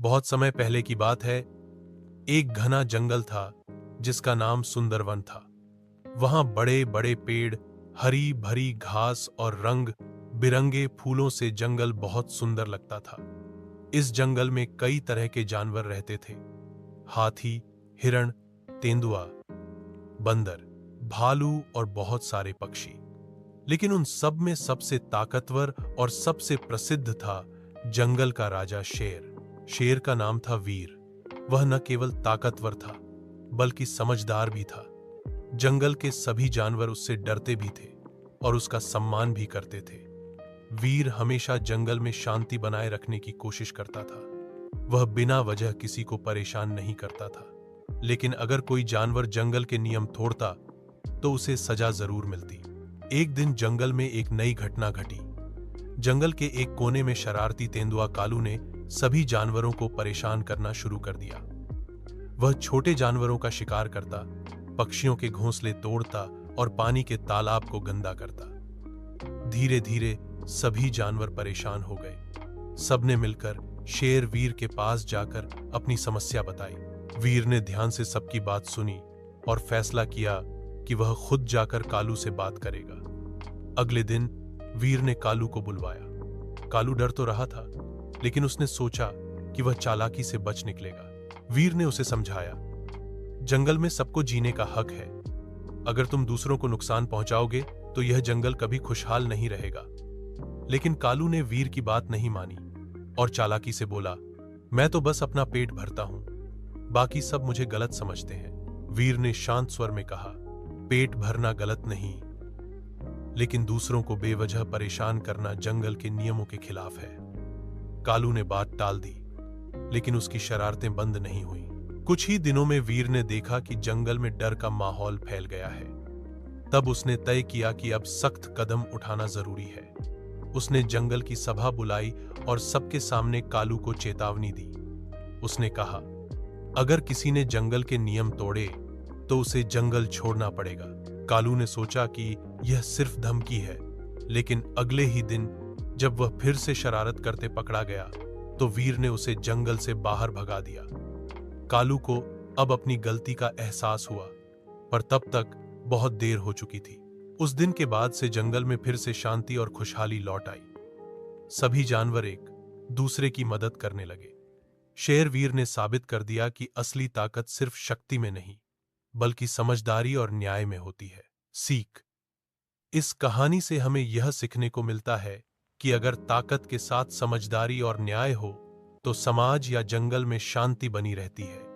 बहुत समय पहले की बात है। एक घना जंगल था जिसका नाम सुंदरवन था। वहां बड़े बड़े पेड़, हरी भरी घास और रंग बिरंगे फूलों से जंगल बहुत सुंदर लगता था। इस जंगल में कई तरह के जानवर रहते थे। हाथी, हिरण, तेंदुआ, बंदर, भालू और बहुत सारे पक्षी। लेकिन उन सब में सबसे ताकतवर और सबसे प्रसिद्ध था जंगल का राजा शेर। शेर का नाम था वीर। वह न केवल ताकतवर था बल्कि समझदार भी था। जंगल के सभी जानवर उससे डरते भी थे और उसका सम्मान भी करते थे। वीर हमेशा जंगल में शांति बनाए रखने की कोशिश करता था। वह बिना वजह किसी को परेशान नहीं करता था। लेकिन अगर कोई जानवर जंगल के नियम तोड़ता तो उसे सजा जरूर मिलती। एक दिन जंगल में एक नई घटना घटी। जंगल के एक कोने में शरारती तेंदुआ कालू ने सभी जानवरों को परेशान करना शुरू कर दिया। वह छोटे जानवरों का शिकार करता, पक्षियों के घोंसले तोड़ता और पानी के तालाब को गंदा करता। धीरे धीरे सभी जानवर परेशान हो गए। सबने मिलकर शेर वीर के पास जाकर अपनी समस्या बताई। वीर ने ध्यान से सबकी बात सुनी और फैसला किया कि वह खुद जाकर कालू से बात करेगा। अगले दिन वीर ने कालू को बुलवाया। कालू डर तो रहा था, लेकिन उसने सोचा कि वह चालाकी से बच निकलेगा। वीर ने उसे समझाया, जंगल में सबको जीने का हक है। अगर तुम दूसरों को नुकसान पहुंचाओगे तो यह जंगल कभी खुशहाल नहीं रहेगा। लेकिन कालू ने वीर की बात नहीं मानी और चालाकी से बोला, मैं तो बस अपना पेट भरता हूं, बाकी सब मुझे गलत समझते हैं। वीर ने शांत स्वर में कहा, पेट भरना गलत नहीं, लेकिन दूसरों को बेवजह परेशान करना जंगल के नियमों के खिलाफ है। कालू ने बात टाल दी, लेकिन उसकी शरारतें बंद नहीं हुई। कुछ ही दिनों में वीर ने देखा कि जंगल में डर का माहौल फैल गया है। तब उसने तय किया कि अब सख्त कदम उठाना जरूरी है। उसने जंगल की सभा बुलाई और सबके सामने कालू को चेतावनी दी। उसने कहा, अगर किसी ने जंगल के नियम तोड़े तो उसे जंगल छोड़ना पड़ेगा। कालू ने सोचा कि यह सिर्फ धमकी है, लेकिन अगले ही दिन जब वह फिर से शरारत करते पकड़ा गया तो वीर ने उसे जंगल से बाहर भगा दिया। कालू को अब अपनी गलती का एहसास हुआ, पर तब तक बहुत देर हो चुकी थी। उस दिन के बाद से जंगल में फिर से शांति और खुशहाली लौट आई। सभी जानवर एक दूसरे की मदद करने लगे। शेर वीर ने साबित कर दिया कि असली ताकत सिर्फ शक्ति में नहीं, बल्कि समझदारी और न्याय में होती है। सीख: इस कहानी से हमें यह सीखने को मिलता है कि अगर ताकत के साथ समझदारी और न्याय हो तो समाज या जंगल में शांति बनी रहती है।